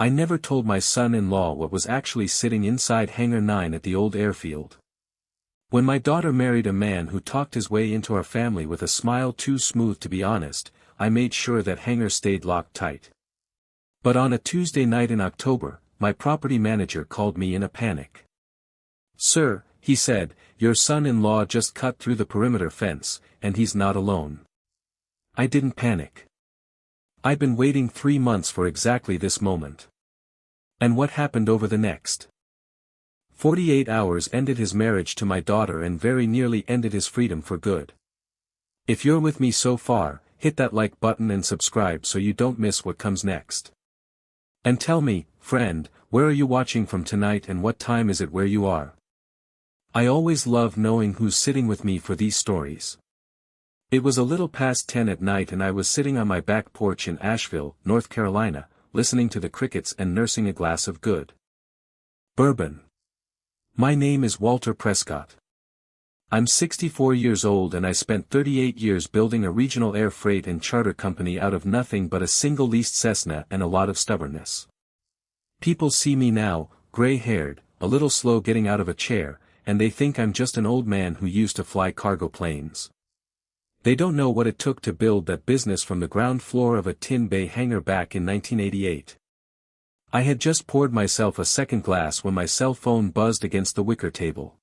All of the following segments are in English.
I never told my son-in-law what was actually sitting inside Hangar 9 at the old airfield. When my daughter married a man who talked his way into our family with a smile too smooth to be honest, I made sure that Hangar stayed locked tight. But on a Tuesday night in October, my property manager called me in a panic. "Sir," he said, "your son-in-law just cut through the perimeter fence, and he's not alone." I didn't panic. I'd been waiting 3 months for exactly this moment. And what happened over the next 48 hours ended his marriage to my daughter and very nearly ended his freedom for good. If you're with me so far, hit that like button and subscribe so you don't miss what comes next. And tell me, friend, where are you watching from tonight and what time is it where you are? I always love knowing who's sitting with me for these stories. It was a little past 10 at night and I was sitting on my back porch in Asheville, North Carolina, listening to the crickets and nursing a glass of good bourbon. My name is Walter Prescott. I'm 64 years old and I spent 38 years building a regional air freight and charter company out of nothing but a single leased Cessna and a lot of stubbornness. People see me now, gray-haired, a little slow getting out of a chair, and they think I'm just an old man who used to fly cargo planes. They don't know what it took to build that business from the ground floor of a tin bay hangar back in 1988. I had just poured myself a second glass when my cell phone buzzed against the wicker table.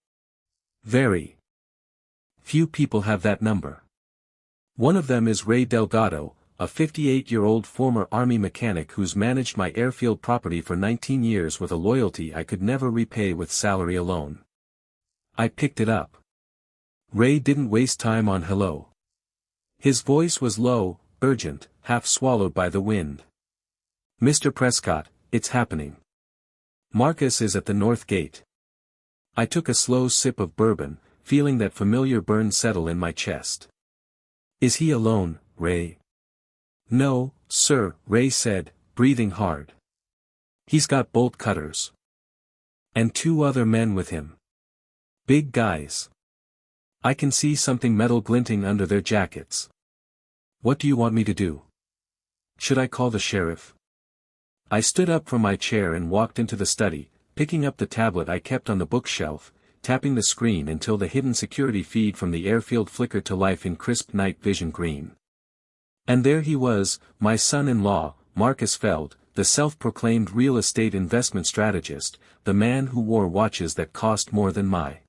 Very few people have that number. One of them is Ray Delgado, a 58-year-old former Army mechanic who's managed my airfield property for 19 years with a loyalty I could never repay with salary alone. I picked it up. Ray didn't waste time on hello. His voice was low, urgent, half swallowed by the wind. "Mr. Prescott, it's happening. Marcus is at the north gate." I took a slow sip of bourbon, feeling that familiar burn settle in my chest. "Is he alone, Ray?" "No, sir," Ray said, breathing hard. "He's got bolt cutters. And 2 other men with him. Big guys. I can see something metal glinting under their jackets. What do you want me to do? Should I call the sheriff?" I stood up from my chair and walked into the study, picking up the tablet I kept on the bookshelf, tapping the screen until the hidden security feed from the airfield flickered to life in crisp night vision green. And there he was, my son-in-law, Marcus Feld, the self-proclaimed real estate investment strategist, the man who wore watches that cost more than my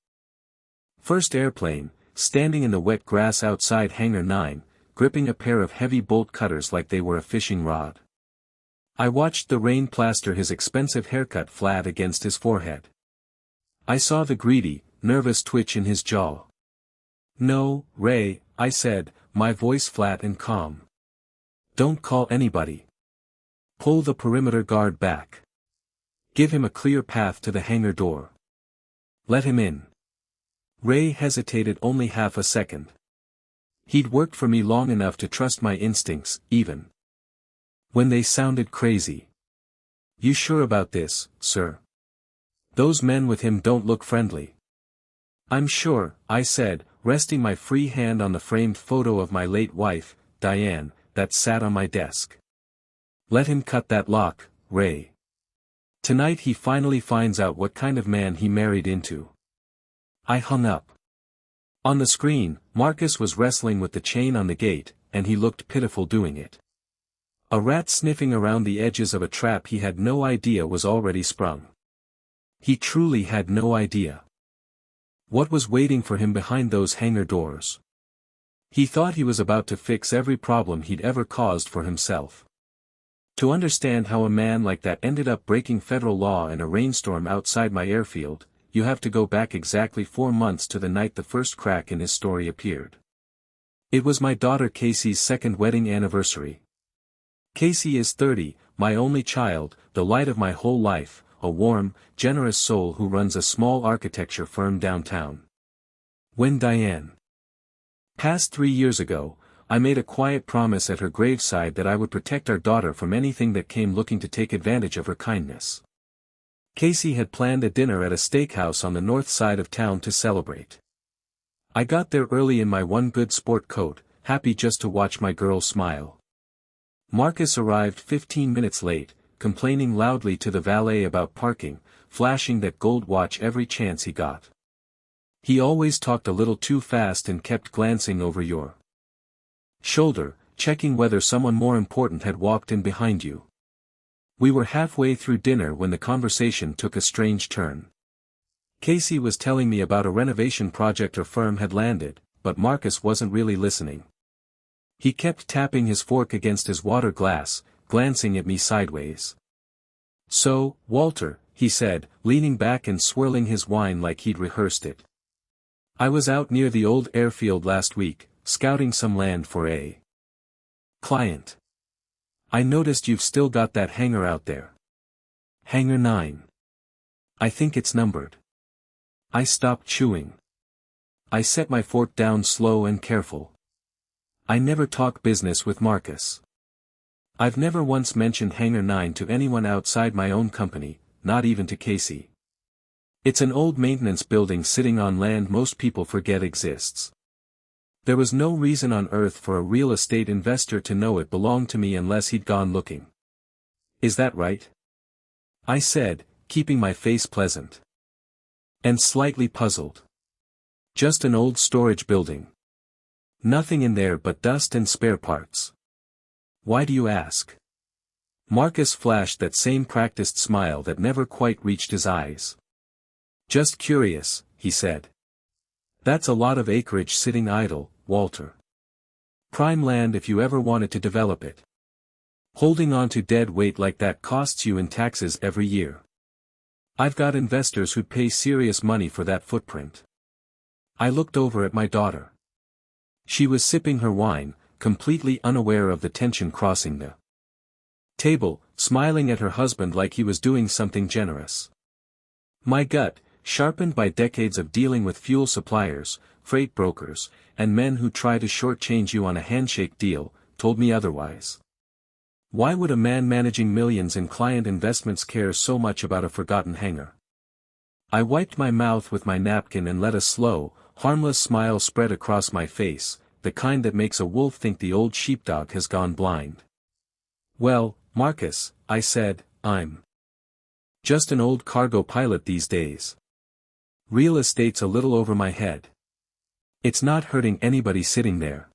first airplane, standing in the wet grass outside Hangar 9, gripping a pair of heavy bolt cutters like they were a fishing rod. I watched the rain plaster his expensive haircut flat against his forehead. I saw the greedy, nervous twitch in his jaw. "No, Ray," I said, my voice flat and calm. "Don't call anybody. Pull the perimeter guard back. Give him a clear path to the hangar door. Let him in." Ray hesitated only half a second. He'd worked for me long enough to trust my instincts, even when they sounded crazy. "You sure about this, sir? Those men with him don't look friendly." "I'm sure," I said, resting my free hand on the framed photo of my late wife, Diane, that sat on my desk. "Let him cut that lock, Ray. Tonight he finally finds out what kind of man he married into." I hung up. On the screen, Marcus was wrestling with the chain on the gate, and he looked pitiful doing it. A rat sniffing around the edges of a trap he had no idea was already sprung. He truly had no idea what was waiting for him behind those hangar doors. He thought he was about to fix every problem he'd ever caused for himself. To understand how a man like that ended up breaking federal law in a rainstorm outside my airfield, you have to go back exactly 4 months to the night the first crack in his story appeared. It was my daughter Casey's 2nd wedding anniversary. Casey is 30, my only child, the light of my whole life, a warm, generous soul who runs a small architecture firm downtown. When Diane passed 3 years ago, I made a quiet promise at her graveside that I would protect our daughter from anything that came looking to take advantage of her kindness. Casey had planned a dinner at a steakhouse on the north side of town to celebrate. I got there early in my one good sport coat, happy just to watch my girl smile. Marcus arrived 15 minutes late, complaining loudly to the valet about parking, flashing that gold watch every chance he got. He always talked a little too fast and kept glancing over your shoulder, checking whether someone more important had walked in behind you. We were halfway through dinner when the conversation took a strange turn. Casey was telling me about a renovation project her firm had landed, but Marcus wasn't really listening. He kept tapping his fork against his water glass, glancing at me sideways. "So, Walter," he said, leaning back and swirling his wine like he'd rehearsed it. "I was out near the old airfield last week, scouting some land for a client. I noticed you've still got that hangar out there. Hangar 9. I think it's numbered." I stopped chewing. I set my fork down slow and careful. I never talk business with Marcus. I've never once mentioned Hangar 9 to anyone outside my own company, not even to Casey. It's an old maintenance building sitting on land most people forget exists. There was no reason on earth for a real estate investor to know it belonged to me unless he'd gone looking. "Is that right?" I said, keeping my face pleasant. And slightly puzzled. "Just an old storage building. Nothing in there but dust and spare parts." "Why do you ask?" Marcus flashed that same practiced smile that never quite reached his eyes. "Just curious," he said. "That's a lot of acreage sitting idle, Walter. Prime land if you ever wanted to develop it. Holding on to dead weight like that costs you in taxes every year. I've got investors who'd pay serious money for that footprint." I looked over at my daughter. She was sipping her wine, completely unaware of the tension crossing the table, smiling at her husband like he was doing something generous. My gut, sharpened by decades of dealing with fuel suppliers, freight brokers, and men who try to shortchange you on a handshake deal, told me otherwise. Why would a man managing millions in client investments care so much about a forgotten hangar? I wiped my mouth with my napkin and let a slow, harmless smile spread across my face, the kind that makes a wolf think the old sheepdog has gone blind. "Well, Marcus," I said, "I'm just an old cargo pilot these days. Real estate's a little over my head. It's not hurting anybody sitting there."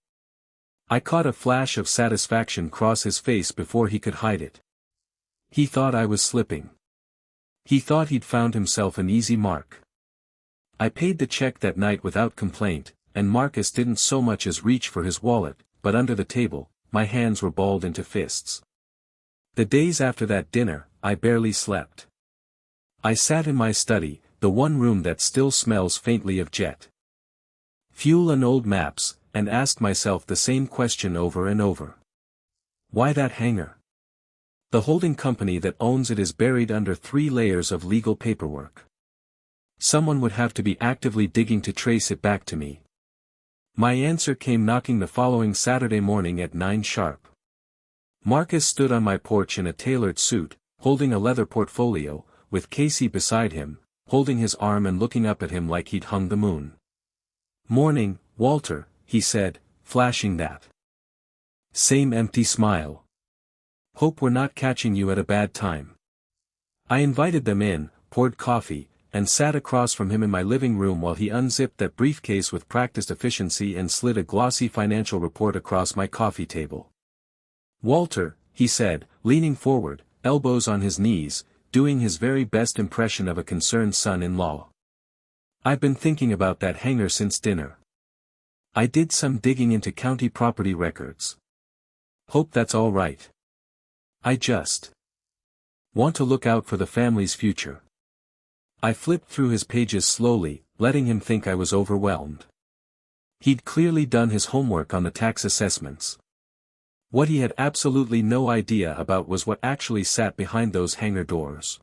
I caught a flash of satisfaction cross his face before he could hide it. He thought I was slipping. He thought he'd found himself an easy mark. I paid the check that night without complaint, and Marcus didn't so much as reach for his wallet, but under the table, my hands were balled into fists. The days after that dinner, I barely slept. I sat in my study, the one room that still smells faintly of jet fuel and old maps, and asked myself the same question over and over. Why that hangar? The holding company that owns it is buried under 3 layers of legal paperwork. Someone would have to be actively digging to trace it back to me. My answer came knocking the following Saturday morning at 9 sharp. Marcus stood on my porch in a tailored suit, holding a leather portfolio, with Casey beside him, holding his arm and looking up at him like he'd hung the moon. "Morning, Walter," he said, flashing that same empty smile. "Hope we're not catching you at a bad time." I invited them in, poured coffee, and sat across from him in my living room while he unzipped that briefcase with practiced efficiency and slid a glossy financial report across my coffee table. "Walter," he said, leaning forward, elbows on his knees, doing his very best impression of a concerned son-in-law. "I've been thinking about that hangar since dinner. I did some digging into county property records. Hope that's all right. I just want to look out for the family's future." I flipped through his pages slowly, letting him think I was overwhelmed. He'd clearly done his homework on the tax assessments. What he had absolutely no idea about was what actually sat behind those hangar doors.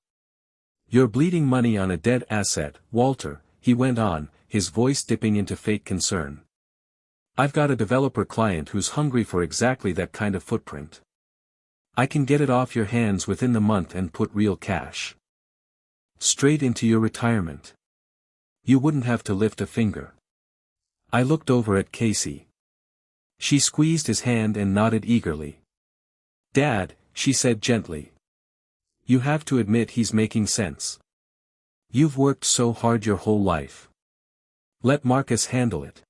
"You're bleeding money on a dead asset, Walter," he went on, his voice dipping into fake concern. "I've got a developer client who's hungry for exactly that kind of footprint. I can get it off your hands within the month and put real cash straight into your retirement. You wouldn't have to lift a finger." I looked over at Casey. She squeezed his hand and nodded eagerly. "Dad," she said gently. You have to admit he's making sense. You've worked so hard your whole life. Let Marcus handle it.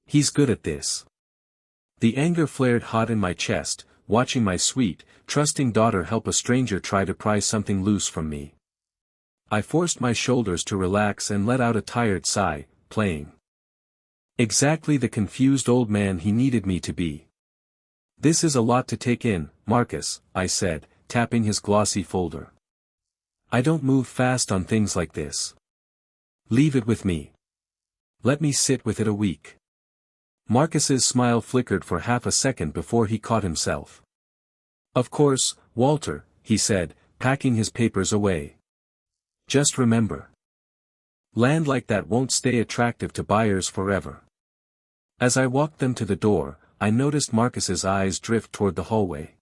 He's good at this. The anger flared hot in my chest, watching my sweet, trusting daughter help a stranger try to pry something loose from me. I forced my shoulders to relax and let out a tired sigh, playing exactly the confused old man he needed me to be. This is a lot to take in, Marcus, I said, tapping his glossy folder. I don't move fast on things like this. Leave it with me. Let me sit with it a week. Marcus's smile flickered for half a second before he caught himself. Of course, Walter, he said, packing his papers away. Just remember. Land like that won't stay attractive to buyers forever. As I walked them to the door, I noticed Marcus's eyes drift toward the hallway.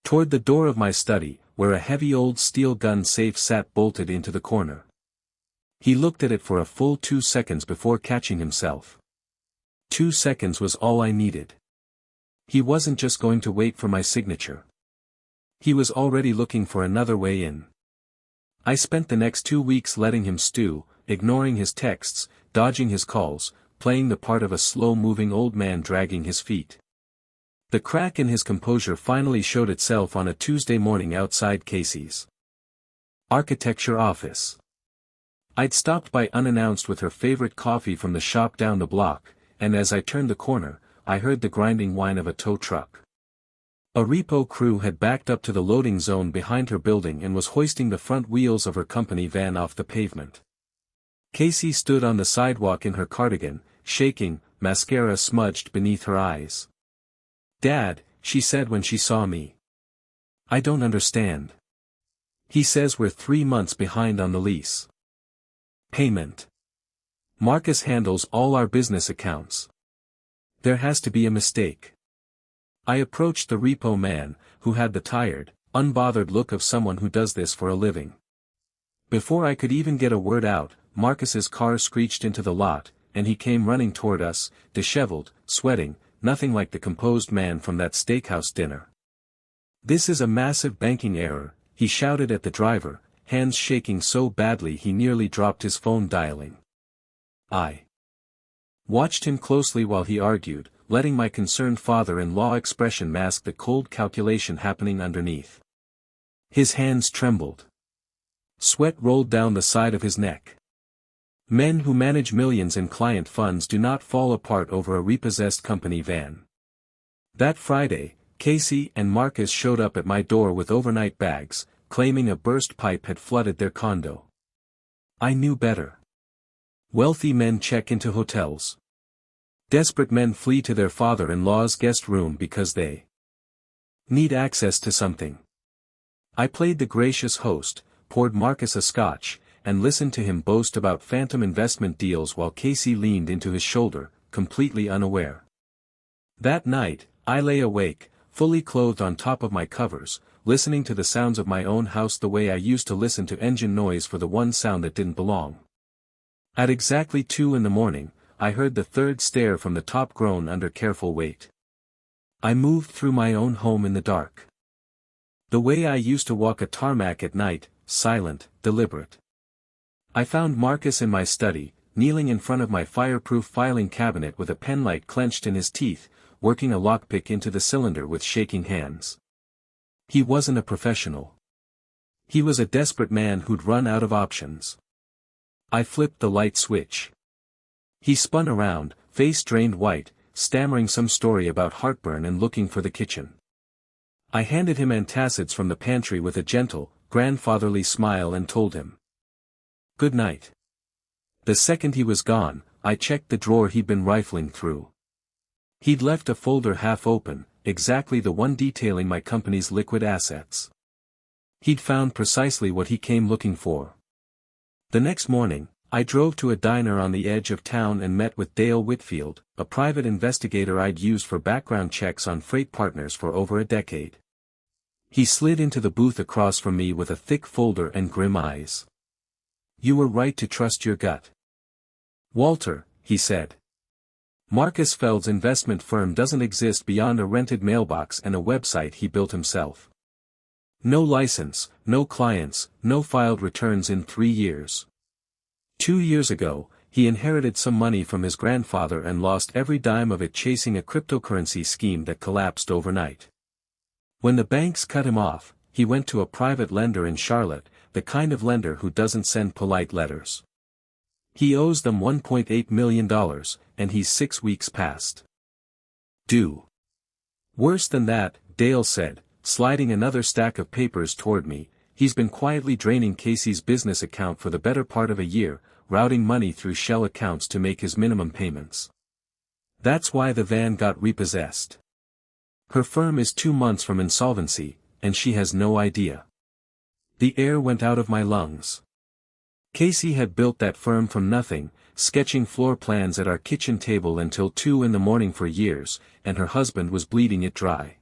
Toward the door of my study, where a heavy old steel gun safe sat bolted into the corner. He looked at it for a full 2 seconds before catching himself. 2 seconds was all I needed. He wasn't just going to wait for my signature. He was already looking for another way in. I spent the next 2 weeks letting him stew, ignoring his texts, dodging his calls, playing the part of a slow-moving old man dragging his feet. The crack in his composure finally showed itself on a Tuesday morning outside Casey's architecture office. I'd stopped by unannounced with her favorite coffee from the shop down the block, and as I turned the corner, I heard the grinding whine of a tow truck. A repo crew had backed up to the loading zone behind her building and was hoisting the front wheels of her company van off the pavement. Casey stood on the sidewalk in her cardigan, shaking, mascara smudged beneath her eyes. "Dad," she said when she saw me. "I don't understand. He says we're 3 months behind on the lease payment. Marcus handles all our business accounts. There has to be a mistake." I approached the repo man, who had the tired, unbothered look of someone who does this for a living. Before I could even get a word out, Marcus's car screeched into the lot, and he came running toward us, disheveled, sweating, nothing like the composed man from that steakhouse dinner. "This is a massive banking error," he shouted at the driver, hands shaking so badly he nearly dropped his phone dialing. I watched him closely while he argued, letting my concerned father-in-law expression mask the cold calculation happening underneath. His hands trembled. Sweat rolled down the side of his neck. Men who manage millions in client funds do not fall apart over a repossessed company van. That Friday, Casey and Marcus showed up at my door with overnight bags, claiming a burst pipe had flooded their condo. I knew better. Wealthy men check into hotels. Desperate men flee to their father-in-law's guest room because they need access to something. I played the gracious host, poured Marcus a scotch, and listened to him boast about phantom investment deals while Casey leaned into his shoulder, completely unaware. That night, I lay awake, fully clothed on top of my covers, listening to the sounds of my own house the way I used to listen to engine noise for the one sound that didn't belong. At exactly 2 in the morning, I heard the third stair from the top groan under careful weight. I moved through my own home in the dark. The way I used to walk a tarmac at night, silent, deliberate. I found Marcus in my study, kneeling in front of my fireproof filing cabinet with a penlight clenched in his teeth, working a lockpick into the cylinder with shaking hands. He wasn't a professional. He was a desperate man who'd run out of options. I flipped the light switch. He spun around, face drained white, stammering some story about heartburn and looking for the kitchen. I handed him antacids from the pantry with a gentle, grandfatherly smile and told him good night. The second he was gone, I checked the drawer he'd been rifling through. He'd left a folder half open, exactly the one detailing my company's liquid assets. He'd found precisely what he came looking for. The next morning, I drove to a diner on the edge of town and met with Dale Whitfield, a private investigator I'd used for background checks on freight partners for over a decade. He slid into the booth across from me with a thick folder and grim eyes. "You were right to trust your gut, Walter," he said. "Marcus Feld's investment firm doesn't exist beyond a rented mailbox and a website he built himself. No license, no clients, no filed returns in 3 years. 2 years ago, he inherited some money from his grandfather and lost every dime of it chasing a cryptocurrency scheme that collapsed overnight. When the banks cut him off, he went to a private lender in Charlotte, the kind of lender who doesn't send polite letters. He owes them $1.8 million, and he's 6 weeks past due. Worse than that, Dale said, sliding another stack of papers toward me. He's been quietly draining Casey's business account for the better part of a year, routing money through shell accounts to make his minimum payments. That's why the van got repossessed. Her firm is 2 months from insolvency, and she has no idea. The air went out of my lungs. Casey had built that firm from nothing, sketching floor plans at our kitchen table until 2 in the morning for years, and her husband was bleeding it dry.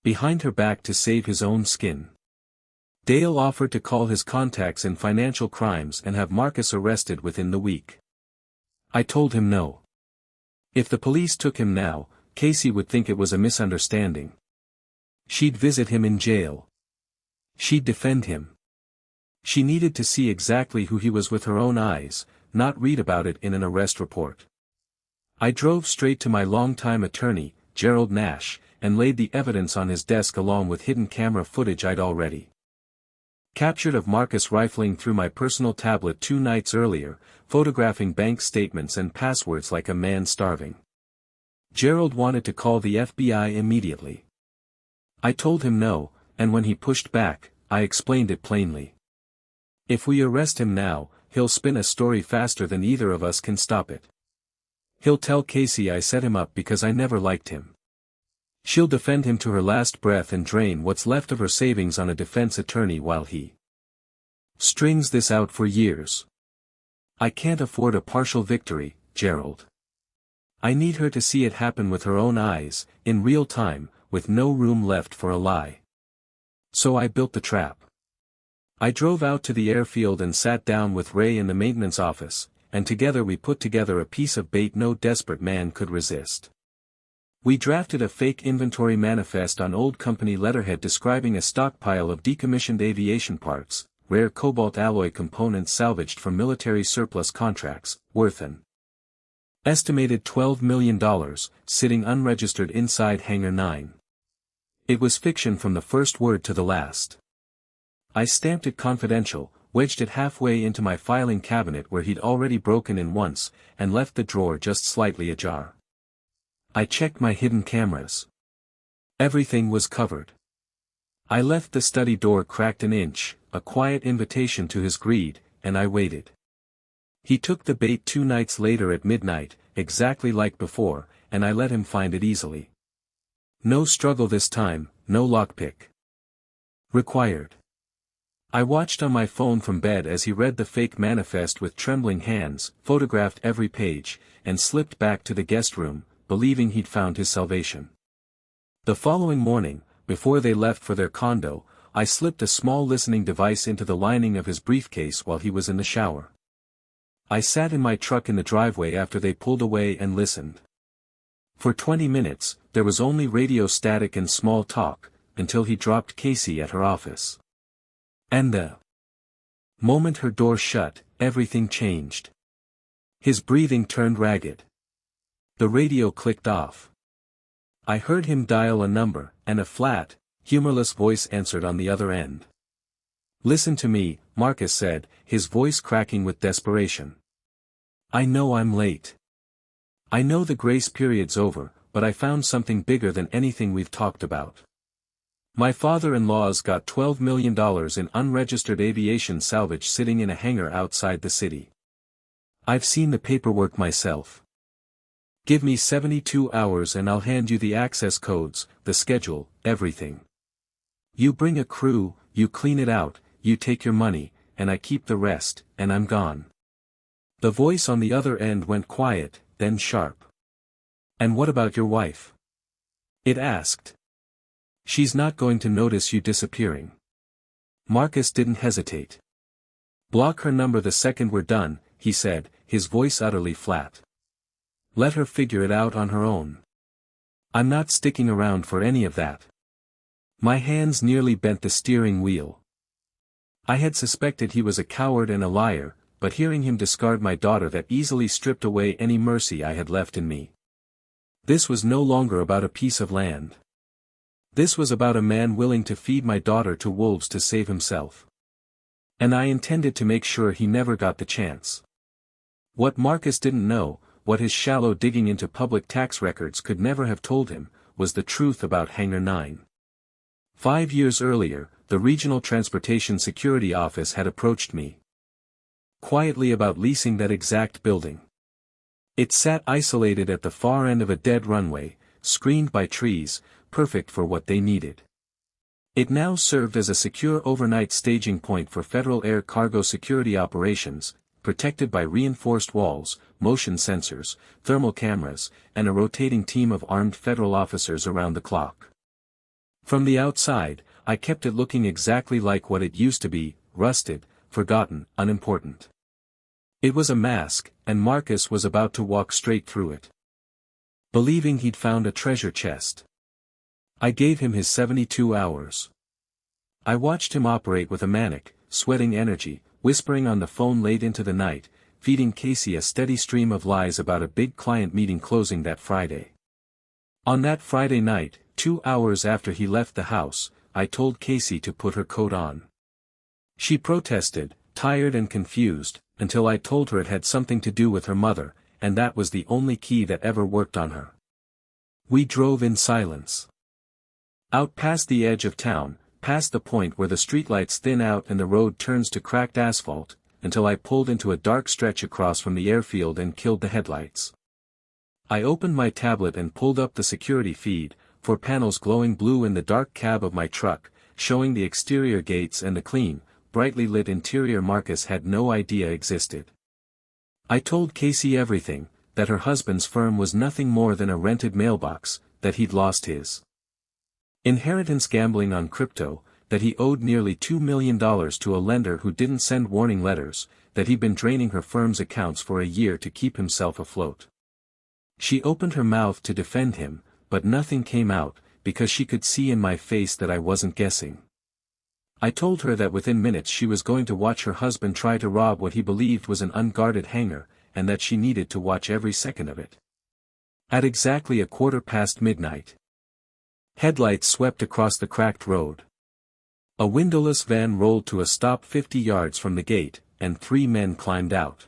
Behind her back to save his own skin. Dale offered to call his contacts in financial crimes and have Marcus arrested within the week. I told him no. If the police took him now, Casey would think it was a misunderstanding. She'd visit him in jail. She'd defend him. She needed to see exactly who he was with her own eyes, not read about it in an arrest report. I drove straight to my longtime attorney, Gerald Nash, and laid the evidence on his desk along with hidden camera footage I'd already captured of Marcus rifling through my personal tablet 2 nights earlier, photographing bank statements and passwords like a man starving. Gerald wanted to call the FBI immediately. I told him no, and when he pushed back, I explained it plainly. If we arrest him now, he'll spin a story faster than either of us can stop it. He'll tell Casey I set him up because I never liked him. She'll defend him to her last breath and drain what's left of her savings on a defense attorney while he strings this out for years. I can't afford a partial victory, Gerald. I need her to see it happen with her own eyes, in real time, with no room left for a lie. So I built the trap. I drove out to the airfield and sat down with Ray in the maintenance office, and together we put together a piece of bait no desperate man could resist. We drafted a fake inventory manifest on old company letterhead describing a stockpile of decommissioned aviation parts, rare cobalt alloy components salvaged from military surplus contracts, worth an estimated $12 million, sitting unregistered inside Hangar 9. It was fiction from the first word to the last. I stamped it confidential, wedged it halfway into my filing cabinet where he'd already broken in once, and left the drawer just slightly ajar. I checked my hidden cameras. Everything was covered. I left the study door cracked an inch, a quiet invitation to his greed, and I waited. He took the bait 2 nights later at midnight, exactly like before, and I let him find it easily. No struggle this time, no lockpick required. I watched on my phone from bed as he read the fake manifest with trembling hands, photographed every page, and slipped back to the guest room, believing he'd found his salvation. The following morning, before they left for their condo, I slipped a small listening device into the lining of his briefcase while he was in the shower. I sat in my truck in the driveway after they pulled away and listened. For 20 minutes, there was only radio static and small talk, until he dropped Casey at her office. And the moment her door shut, everything changed. His breathing turned ragged. The radio clicked off. I heard him dial a number, and a flat, humorless voice answered on the other end. "Listen to me," Marcus said, his voice cracking with desperation. "I know I'm late. I know the grace period's over, but I found something bigger than anything we've talked about. My father-in-law's got $12 million in unregistered aviation salvage sitting in a hangar outside the city. I've seen the paperwork myself. Give me 72 hours and I'll hand you the access codes, the schedule, everything. You bring a crew, you clean it out, you take your money, and I keep the rest, and I'm gone." The voice on the other end went quiet, then sharp. "And what about your wife?" it asked. "She's not going to notice you disappearing." Marcus didn't hesitate. "Block her number the second we're done," he said, his voice utterly flat. "Let her figure it out on her own. I'm not sticking around for any of that." My hands nearly bent the steering wheel. I had suspected he was a coward and a liar, but hearing him discard my daughter that easily stripped away any mercy I had left in me. This was no longer about a piece of land. This was about a man willing to feed my daughter to wolves to save himself. And I intended to make sure he never got the chance. What Marcus didn't know, what his shallow digging into public tax records could never have told him, was the truth about Hangar 9. 5 years earlier, the Regional Transportation Security Office had approached me quietly about leasing that exact building. It sat isolated at the far end of a dead runway, screened by trees, perfect for what they needed. It now served as a secure overnight staging point for federal air cargo security operations, protected by reinforced walls, motion sensors, thermal cameras, and a rotating team of armed federal officers around the clock. From the outside, I kept it looking exactly like what it used to be, rusted, forgotten, unimportant. It was a mask, and Marcus was about to walk straight through it, believing he'd found a treasure chest. I gave him his 72 hours. I watched him operate with a manic, sweating energy, whispering on the phone late into the night, feeding Casey a steady stream of lies about a big client meeting closing that Friday. On that Friday night, 2 hours after he left the house, I told Casey to put her coat on. She protested, tired and confused, until I told her it had something to do with her mother, and that was the only key that ever worked on her. We drove in silence. Out past the edge of town, past the point where the streetlights thin out and the road turns to cracked asphalt, until I pulled into a dark stretch across from the airfield and killed the headlights. I opened my tablet and pulled up the security feed, 4 panels glowing blue in the dark cab of my truck, showing the exterior gates and the clean, brightly lit interior Marcus had no idea existed. I told Casey everything, that her husband's firm was nothing more than a rented mailbox, that he'd lost his inheritance gambling on crypto, that he owed nearly $2 million to a lender who didn't send warning letters, that he'd been draining her firm's accounts for a year to keep himself afloat. She opened her mouth to defend him, but nothing came out, because she could see in my face that I wasn't guessing. I told her that within minutes she was going to watch her husband try to rob what he believed was an unguarded hangar, and that she needed to watch every second of it. At exactly 1:15 midnight, headlights swept across the cracked road. A windowless van rolled to a stop 50 yards from the gate, and 3 men climbed out.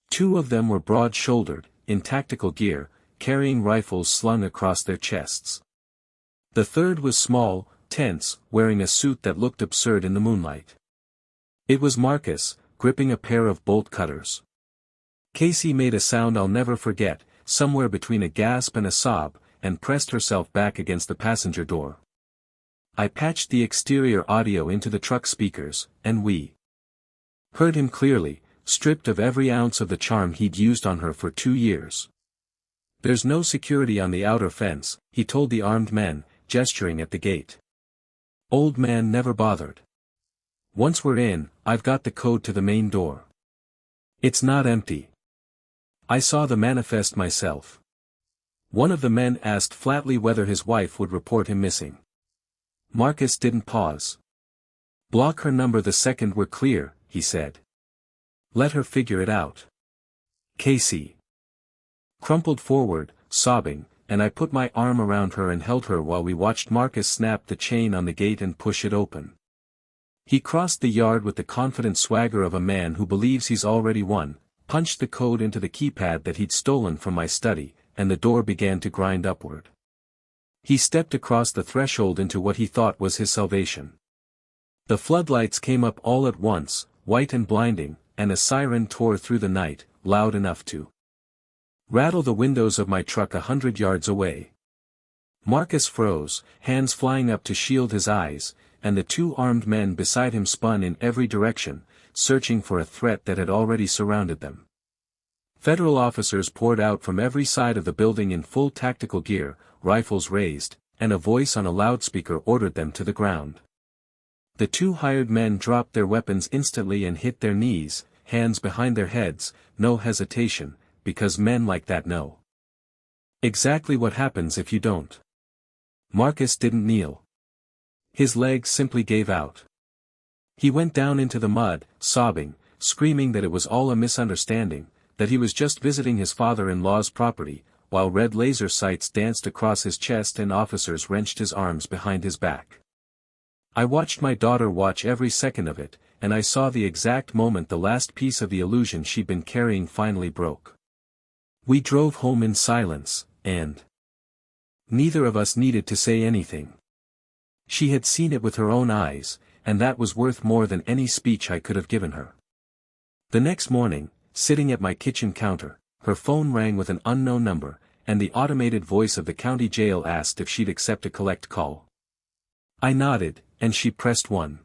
2 of them were broad-shouldered, in tactical gear, carrying rifles slung across their chests. The third was small, tense, wearing a suit that looked absurd in the moonlight. It was Marcus, gripping a pair of bolt cutters. Casey made a sound I'll never forget, somewhere between a gasp and a sob, and pressed herself back against the passenger door. I patched the exterior audio into the truck speakers, and we heard him clearly, stripped of every ounce of the charm he'd used on her for 2 years. "There's no security on the outer fence," he told the armed men, gesturing at the gate. Old man never bothered. "Once we're in, I've got the code to the main door. It's not empty. I saw the manifest myself." One of the men asked flatly whether his wife would report him missing. Marcus didn't pause. "Block her number the second we're clear," he said. "Let her figure it out." Casey crumpled forward, sobbing, and I put my arm around her and held her while we watched Marcus snap the chain on the gate and push it open. He crossed the yard with the confident swagger of a man who believes he's already won, punched the code into the keypad that he'd stolen from my study, and the door began to grind upward. He stepped across the threshold into what he thought was his salvation. The floodlights came up all at once, white and blinding, and a siren tore through the night, loud enough to rattle the windows of my truck 100 yards away. Marcus froze, hands flying up to shield his eyes, and the 2 armed men beside him spun in every direction, searching for a threat that had already surrounded them. Federal officers poured out from every side of the building in full tactical gear, rifles raised, and a voice on a loudspeaker ordered them to the ground. The 2 hired men dropped their weapons instantly and hit their knees, hands behind their heads, no hesitation, because men like that know exactly what happens if you don't. Marcus didn't kneel. His legs simply gave out. He went down into the mud, sobbing, screaming that it was all a misunderstanding, that he was just visiting his father-in-law's property, while red laser sights danced across his chest and officers wrenched his arms behind his back. I watched my daughter watch every second of it, and I saw the exact moment the last piece of the illusion she'd been carrying finally broke. We drove home in silence, and neither of us needed to say anything. She had seen it with her own eyes, and that was worth more than any speech I could have given her. The next morning, sitting at my kitchen counter, her phone rang with an unknown number, and the automated voice of the county jail asked if she'd accept a collect call. I nodded, and she pressed 1.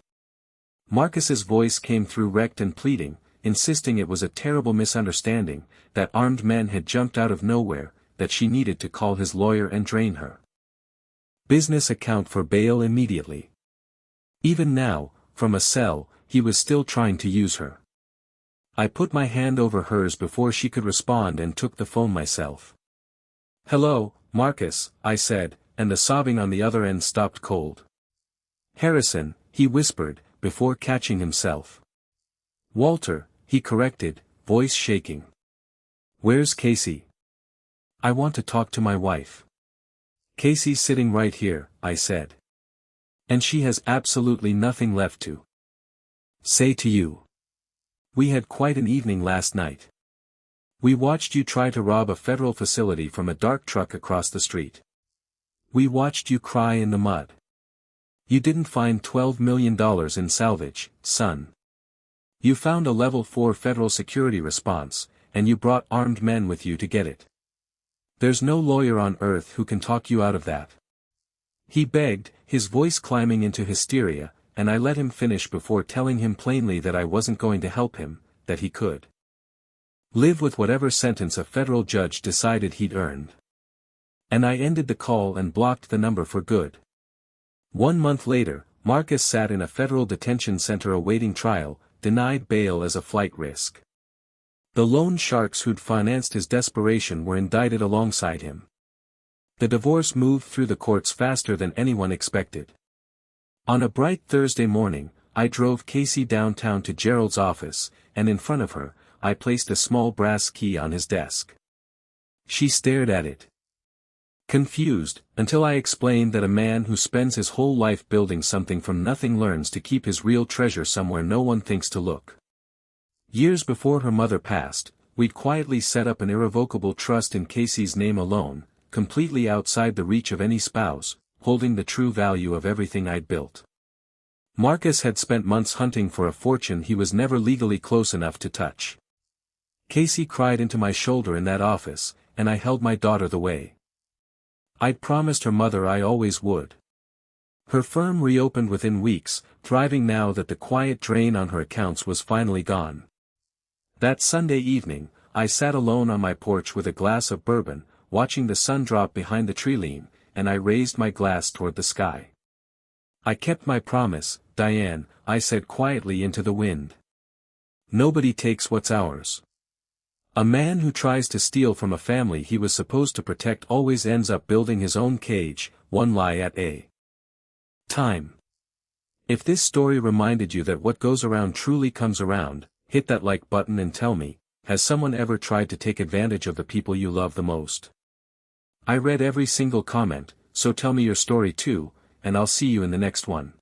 Marcus's voice came through wrecked and pleading, insisting it was a terrible misunderstanding, that armed men had jumped out of nowhere, that she needed to call his lawyer and drain her business account for bail immediately. Even now, from a cell, he was still trying to use her. I put my hand over hers before she could respond and took the phone myself. "Hello, Marcus," I said, and the sobbing on the other end stopped cold. "Harrison," he whispered, before catching himself. "Walter," he corrected, voice shaking. "Where's Casey?" "I want to talk to my wife." "Casey's sitting right here," I said. "And she has absolutely nothing left to say to you. We had quite an evening last night. We watched you try to rob a federal facility from a dark truck across the street. We watched you cry in the mud. You didn't find $12 million in salvage, son. You found a level 4 federal security response, and you brought armed men with you to get it. There's no lawyer on earth who can talk you out of that." He begged, his voice climbing into hysteria, and I let him finish before telling him plainly that I wasn't going to help him, that he could live with whatever sentence a federal judge decided he'd earned. And I ended the call and blocked the number for good. 1 month later, Marcus sat in a federal detention center awaiting trial, denied bail as a flight risk. The loan sharks who'd financed his desperation were indicted alongside him. The divorce moved through the courts faster than anyone expected. On a bright Thursday morning, I drove Casey downtown to Gerald's office, and in front of her, I placed a small brass key on his desk. She stared at it, confused, until I explained that a man who spends his whole life building something from nothing learns to keep his real treasure somewhere no one thinks to look. Years before her mother passed, we'd quietly set up an irrevocable trust in Casey's name alone, completely outside the reach of any spouse, holding the true value of everything I'd built. Marcus had spent months hunting for a fortune he was never legally close enough to touch. Casey cried into my shoulder in that office, and I held my daughter the way I'd promised her mother I always would. Her firm reopened within weeks, thriving now that the quiet drain on her accounts was finally gone. That Sunday evening, I sat alone on my porch with a glass of bourbon, watching the sun drop behind the tree-line, and I raised my glass toward the sky. "I kept my promise, Diane," I said quietly into the wind. "Nobody takes what's ours. A man who tries to steal from a family he was supposed to protect always ends up building his own cage, one lie at a time." If this story reminded you that what goes around truly comes around, hit that like button and tell me, has someone ever tried to take advantage of the people you love the most? I read every single comment, so tell me your story too, and I'll see you in the next one.